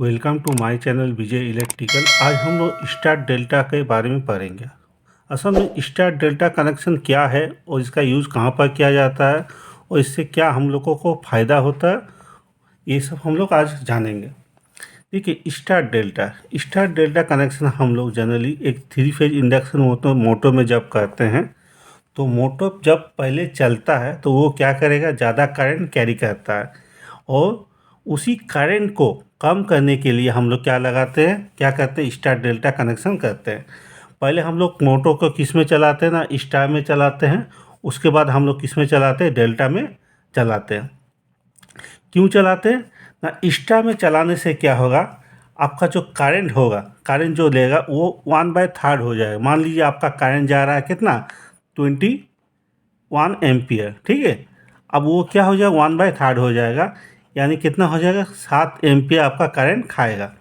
Welcome to my channel Vijay electrical. आज हम लोग स्टार डेल्टा के बारे में पढ़ेंगे। असल में स्टार डेल्टा कनेक्शन क्या है और इसका यूज़ कहाँ पर किया जाता है और इससे क्या हम लोगों को फ़ायदा होता है, ये सब हम लोग आज जानेंगे। देखिए, स्टार डेल्टा कनेक्शन हम लोग जनरली एक 3 फेज इंडक्शन मोटर में जब करते हैं तो मोटर जब पहले चलता है तो वो क्या करेगा, ज़्यादा करंट कैरी करता है और उसी करंट को कम करने के लिए हम लोग क्या लगाते हैं, क्या करते हैं, स्टार डेल्टा कनेक्शन करते हैं। पहले हम लोग मोटर को किस में चलाते हैं ना, स्टार में चलाते हैं। उसके बाद हम लोग किस में चलाते हैं, डेल्टा में चलाते हैं। क्यों चलाते हैं ना, स्टार में चलाने से क्या होगा, आपका जो करंट होगा, करंट जो लेगा वो 1/3 हो जाएगा। मान लीजिए आपका करंट जा रहा है कितना, 21 एम्पियर, ठीक है। अब वो क्या हो जाएगा, 1/3 हो जाएगा, यानी कितना हो जाएगा, 7 एम्पियर आपका करंट खाएगा।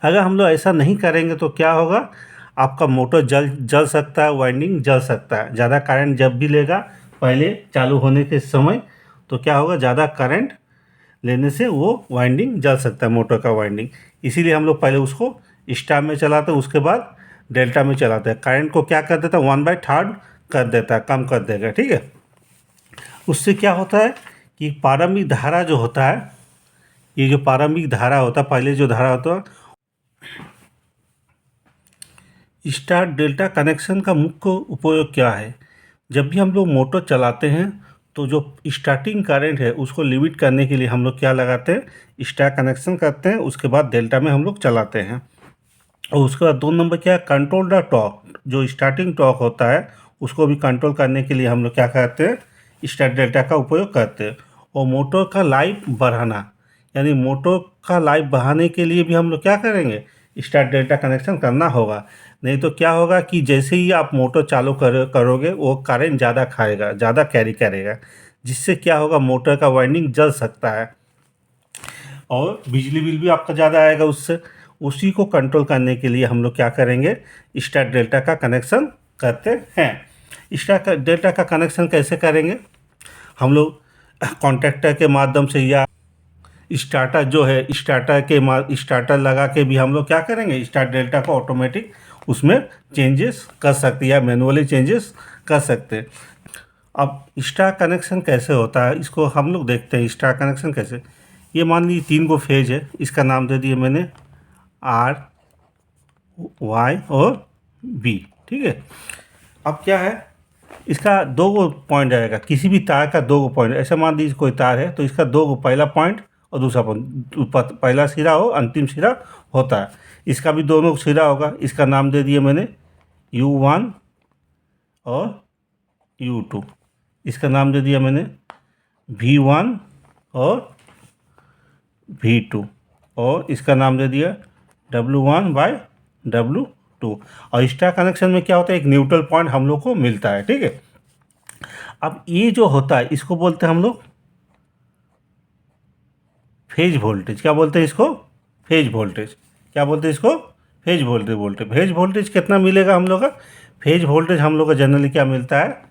अगर हम लोग ऐसा नहीं करेंगे तो क्या होगा, आपका मोटर जल सकता है, वाइंडिंग जल सकता है। ज़्यादा करंट जब भी लेगा पहले चालू होने के समय, तो क्या होगा, ज़्यादा करंट लेने से वो वाइंडिंग जल सकता है, मोटर का वाइंडिंग। इसीलिए हम लोग पहले उसको स्टार में चलाते हैं, उसके बाद डेल्टा में चलाते हैं। करंट को क्या कर देता है, 1/3 कर देता है, कम कर देगा, ठीक है। उससे क्या होता है कि प्रारंभिक धारा जो होता है, ये जो प्रारंभिक धारा होता है, पहले जो धारा होता है, स्टार डेल्टा कनेक्शन का मुख्य उपयोग क्या है। जब भी हम लोग मोटर चलाते हैं तो जो स्टार्टिंग करंट है उसको लिमिट करने के लिए हम लोग क्या लगाते हैं, स्टार कनेक्शन करते हैं। उसके बाद डेल्टा में हम लोग चलाते हैं। और उसके बाद 2 नंबर क्या है, कंट्रोल द टॉर्क। जो स्टार्टिंग टॉर्क होता है उसको भी कंट्रोल करने के लिए हम लोग क्या करते हैं, स्टार डेल्टा का उपयोग करते हैं। और मोटर का लाइफ बढ़ाना, यानी मोटर का लाइफ बढ़ाने के लिए भी हम लोग क्या करेंगे, स्टार डेल्टा कनेक्शन करना होगा। नहीं तो क्या होगा कि जैसे ही आप मोटर चालू करोगे वो करंट ज़्यादा खाएगा, ज़्यादा कैरी करेगा, जिससे क्या होगा, मोटर का वाइंडिंग जल सकता है और बिजली बिल भी आपका ज़्यादा आएगा उससे। उसी को कंट्रोल करने के लिए हम लोग क्या करेंगे, स्टार डेल्टा का कनेक्शन करते हैं। स्टार डेल्टा का कनेक्शन कैसे करेंगे, हम लोग कॉन्ट्रैक्टर के माध्यम से या स्टार्टर जो है, स्टार्टर लगा के भी हम लोग क्या करेंगे, स्टार डेल्टा को ऑटोमेटिक उसमें चेंजेस कर सकते हैं या मैनुअली चेंजेस कर सकते हैं। अब स्टार कनेक्शन कैसे होता है, इसको हम लोग देखते हैं। स्टार कनेक्शन कैसे, ये मान लीजिए 3 गो फेज है, इसका नाम दे दिया मैंने R, Y और B, ठीक है। अब क्या है, इसका 2 गो पॉइंट आएगा, किसी भी तार का 2 गो पॉइंट। ऐसे मान लीजिए कोई तार है तो इसका 2 गो, पहला पॉइंट और दूसरा पॉइंट, पहला सिरा हो, अंतिम सिरा होता है। इसका भी दोनों सिरा होगा। इसका नाम दे दिया मैंने U1 और U2। इसका नाम दे दिया मैंने V1 और V2 और इसका नाम दे दिया W1/W2। और स्टार कनेक्शन में क्या होता है, एक न्यूट्रल पॉइंट हम लोग को मिलता है, ठीक है। अब ये जो होता है इसको बोलते हैं हम लोग फेज वोल्टेज। क्या बोलते हैं इसको, फेज वोल्टेज। क्या बोलते हैं इसको, फेज वोल्टेज। फेज वोल्टेज कितना मिलेगा हम लोग का, फेज वोल्टेज हम लोग का जनरली क्या मिलता है,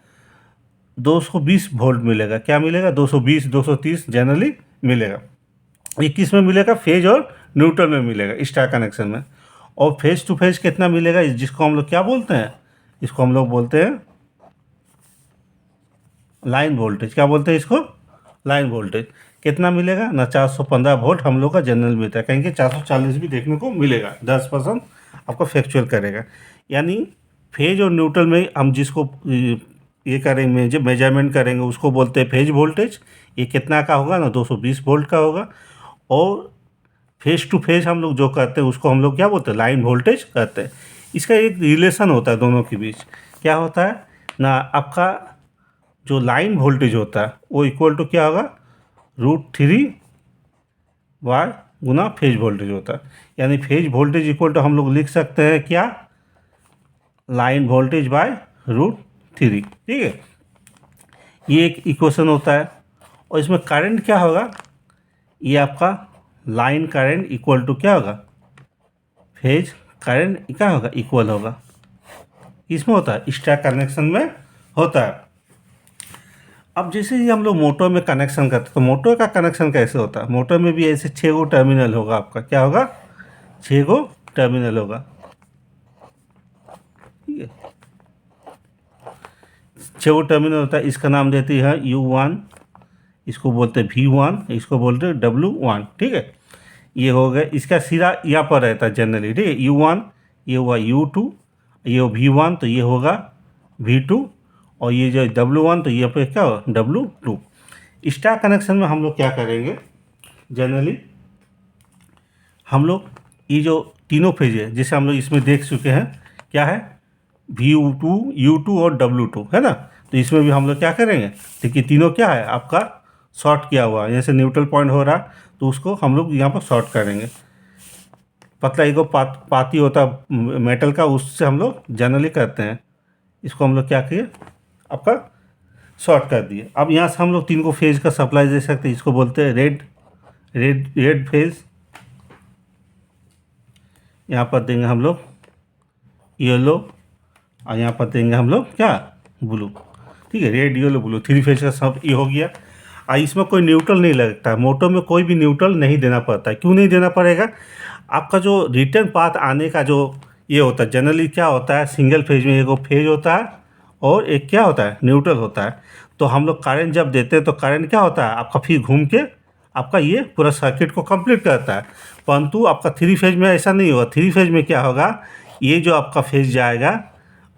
220 वोल्ट मिलेगा। क्या मिलेगा, 220 230 जनरली मिलेगा। ये किस में मिलेगा, फेज और न्यूट्रल में मिलेगा स्टार कनेक्शन में। और फेज टू फेज कितना मिलेगा, जिसको हम लोग क्या बोलते हैं, इसको हम लोग बोलते हैं लाइन वोल्टेज। क्या बोलते हैं इसको, लाइन वोल्टेज। कितना मिलेगा ना, 415 वोल्ट हम लोग का जनरल मिलता है। कहीं 440 भी देखने को मिलेगा, 10% आपको फ्लैक्चुएट करेगा। यानी फेज और न्यूट्रल में हम जिसको ये करेंगे, जब मेजरमेंट करेंगे उसको बोलते हैं फेज वोल्टेज। ये कितना का होगा ना, 220 वोल्ट का होगा। और फेस टू फेस हम लोग जो करते हैं उसको हम लोग क्या बोलते हैं, लाइन वोल्टेज कहते हैं। इसका एक रिलेशन होता है दोनों के बीच। क्या होता है ना, आपका जो लाइन वोल्टेज होता है वो इक्वल टू क्या होगा, √3 बाय गुना फेज वोल्टेज होता है। यानी फेज वोल्टेज इक्वल टू हम लोग लिख सकते हैं क्या, लाइन वोल्टेज बाय √3, ठीक है। ये एक इक्वेशन होता है। और इसमें करंट क्या होगा, ये आपका लाइन करंट इक्वल टू क्या होगा, फेज करंट क्या होगा, इक्वल होगा। इसमें होता है, स्टार कनेक्शन में होता है। अब जैसे ही हम लोग मोटर में कनेक्शन करते हैं तो मोटर का कनेक्शन कैसे होता है? मोटर में भी ऐसे 6 गो टर्मिनल होगा आपका, क्या होगा? 6 गो टर्मिनल होगा, ठीक है। 6 गो टर्मिनल होता है, इसका नाम देती है U1, इसको बोलते हैं V1, इसको बोलते हैं W1, ठीक है। ये हो गया, इसका सिरा यहाँ पर रहता है जनरली, ठीक है। U1 ये हुआ U2, ये हो V1 तो ये होगा V2, और ये जो W1 तो ये पे क्या होगा? W2। स्टार कनेक्शन में हम लोग क्या करेंगे जनरली, हम लोग ये जो तीनों फेज है जैसे हम लोग इसमें देख चुके हैं, क्या है? V2, U2 और W2 है ना। तो इसमें भी हम लोग क्या करेंगे, देखिए तीनों क्या है आपका शॉर्ट किया हुआ है, जैसे न्यूट्रल पॉइंट हो रहा तो उसको हम लोग यहाँ पर शॉर्ट करेंगे। पतला एक पाती होता मेटल का, उससे हम लोग जनरली करते हैं। इसको हम लोग क्या किए, आपका शॉर्ट कर दिए। अब यहाँ से हम लोग 3 को फेज का सप्लाई दे सकते हैं, इसको बोलते हैं रेड फेज। यहाँ पर देंगे हम लोग येलो, और यहाँ पर देंगे हम लोग क्या? ब्लू, ठीक है। रेड येलो ब्लू 3 फेज का सब ये हो गया। इसमें कोई न्यूट्रल नहीं लगता है, मोटर में कोई भी न्यूट्रल नहीं देना पड़ता है। क्यों नहीं देना पड़ेगा? आपका जो रिटर्न पाथ आने का जो ये होता है, जनरली क्या होता है, सिंगल फेज में एक फेज होता है और एक क्या होता है? न्यूट्रल होता है। तो हम लोग करंट जब देते हैं तो करंट क्या होता है आपका, फिर घूम के आपका ये पूरा सर्किट को कंप्लीट करता है। परंतु आपका 3 फेज में ऐसा नहीं होगा। 3 फेज में क्या होगा, ये जो आपका फेज जाएगा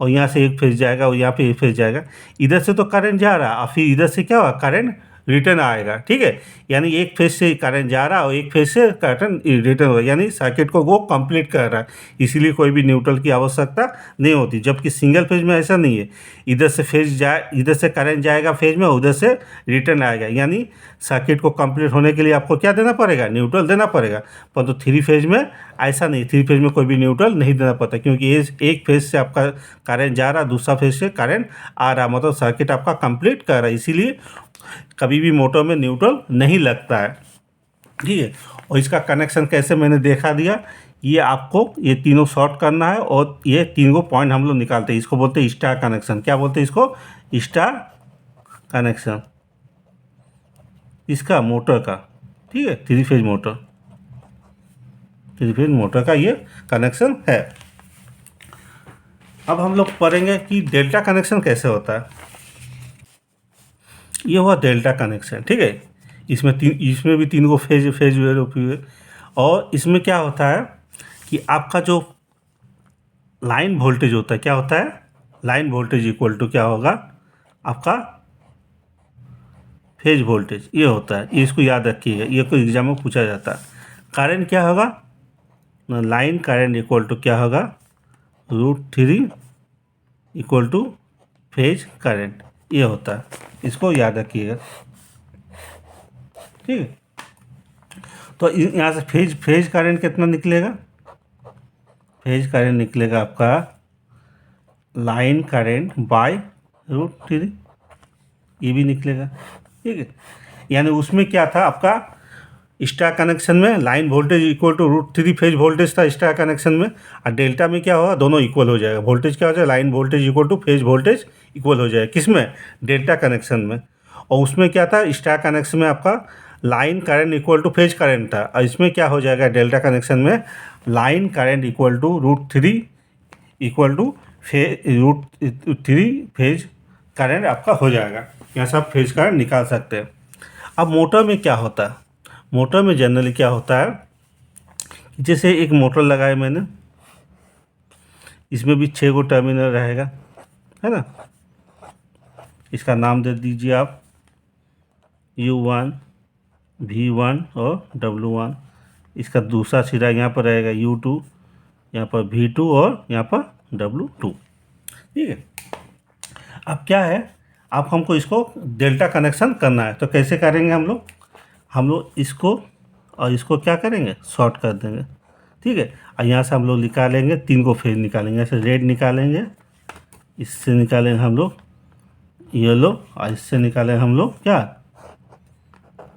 और यहाँ से एक फेज जाएगा और यहाँ पे एक फेज जाएगा, इधर से तो करंट जा रहा है और फिर इधर से क्या होगा, करंट रिटर्न आएगा, ठीक है। यानी एक फेज से करंट जा रहा है और एक फेज से करंट रिटर्न होगा, यानी सर्किट को वो कंप्लीट कर रहा है। इसीलिए कोई भी न्यूट्रल की आवश्यकता नहीं होती। जबकि सिंगल फेज में ऐसा नहीं है, इधर से फेज जाए, इधर से करंट जाएगा फेज में, उधर से रिटर्न आएगा। यानी सर्किट को कंप्लीट होने के लिए आपको क्या देना पड़ेगा? न्यूट्रल देना पड़ेगा। परंतु 3 फेज में ऐसा नहीं, 3 फेज में कोई भी न्यूट्रल नहीं देना पड़ता, क्योंकि एक फेज से आपका करंट जा रहा, दूसरा फेज से करंट आ रहा, मतलब सर्किट आपका कंप्लीट कर रहा है। इसीलिए कभी भी मोटर में न्यूट्रल नहीं लगता है, ठीक है। और इसका कनेक्शन कैसे मैंने देखा दिया, ये आपको ये तीनों शॉर्ट करना है और ये 3 को पॉइंट हम लोग निकालते हैं। इसको बोलते हैं स्टार कनेक्शन। क्या बोलते हैं इसको? स्टार कनेक्शन, इसका मोटर का, ठीक है। 3 फेज मोटर, 3 फेज मोटर का ये कनेक्शन है। अब हम लोग पढ़ेंगे कि डेल्टा कनेक्शन कैसे होता है। ये हुआ डेल्टा कनेक्शन, ठीक है। इसमें भी 3 को फेज हुए। और इसमें क्या होता है कि आपका जो लाइन वोल्टेज होता है, क्या होता है? लाइन वोल्टेज इक्वल टू क्या होगा आपका? फेज वोल्टेज, ये होता है। ये इसको याद रखिएगा, ये कोई एग्जाम में पूछा जाता है। करंट क्या होगा? लाइन करंट इक्वल टू क्या होगा? √3 इक्वल टू फेज करंट, ये होता है। इसको याद रखिएगा, ठीक है। तो यहाँ से फेज करंट कितना निकलेगा? फेज करंट निकलेगा आपका लाइन करंट बाय √3, ये भी निकलेगा, ठीक है। यानी उसमें क्या था आपका स्टार कनेक्शन में line voltage equal to √3 phase voltage था स्टार कनेक्शन में, और डेल्टा में क्या होगा, दोनों इक्वल हो जाएगा। वोल्टेज क्या हो जाएगा? Line voltage equal to phase voltage equal हो जाएगा। किस में? डेल्टा कनेक्शन में। और उसमें क्या था, स्टार कनेक्शन में आपका line current equal to phase current था, और इसमें क्या हो जाएगा डेल्टा कनेक्शन में, line current equal to √3 equal to √3 phase current आपका हो जाएगा। यहाँ से आप फेज करंट निकाल सकते हैं। अब मोटर में क्या होता है? मोटर में जनरली क्या होता है कि जैसे एक मोटर लगाए मैंने, इसमें भी 6 गो टर्मिनल रहेगा, है ना। इसका नाम दे दीजिए आप U1, V1 और W1। इसका दूसरा सिरा यहाँ पर रहेगा U2, यहाँ पर V2 और यहाँ पर W2, ठीक है। अब क्या है, अब हमको इसको डेल्टा कनेक्शन करना है। तो कैसे करेंगे हम लोग इसको और इसको क्या करेंगे, शॉर्ट कर देंगे, ठीक है। और यहाँ से हम लोग निकालेंगे 3 को फेज निकालेंगे। ऐसे रेड निकालेंगे, इससे निकालेंगे हम लोग येलो, और इससे निकालेंगे हम लोग क्या,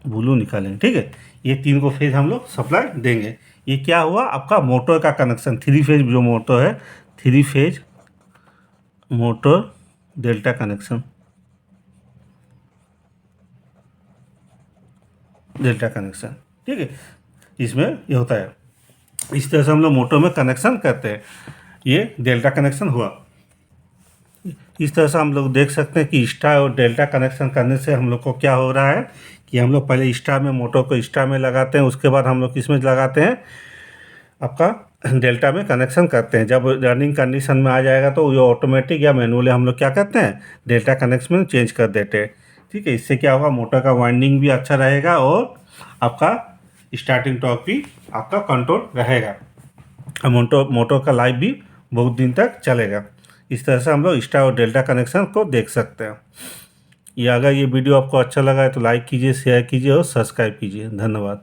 ब्लू निकालेंगे, ठीक है। ये 3 को फेज हम लोग सप्लाई देंगे। ये क्या हुआ आपका मोटर का कनेक्शन, 3 फेज जो मोटर है, 3 phase motor delta connection, delta connection, ठीक है। इसमें ये होता है, इस तरह से हम लोग मोटर में कनेक्शन करते हैं। ये डेल्टा कनेक्शन हुआ। इस तरह से हम लोग देख सकते हैं कि स्टार और डेल्टा कनेक्शन करने से हम लोग को क्या हो रहा है कि हम लोग पहले स्टार में मोटर को स्टार में लगाते हैं, उसके बाद हम लोग किस में लगाते हैं, आपका डेल्टा में कनेक्शन करते हैं। जब रनिंग कंडीशन में आ जाएगा तो ये ऑटोमेटिक या मैनुअली हम लोग क्या करते हैं, डेल्टा कनेक्शन में चेंज कर देते हैं, ठीक है। इससे क्या होगा, मोटर का वाइंडिंग भी अच्छा रहेगा और आपका स्टार्टिंग टॉर्क भी आपका कंट्रोल रहेगा, और मोटर का लाइफ भी बहुत दिन तक चलेगा। इस तरह से हम लोग स्टार और डेल्टा कनेक्शन को देख सकते हैं। ये अगर ये वीडियो आपको अच्छा लगा है तो लाइक कीजिए, शेयर कीजिए और सब्सक्राइब कीजिए। धन्यवाद।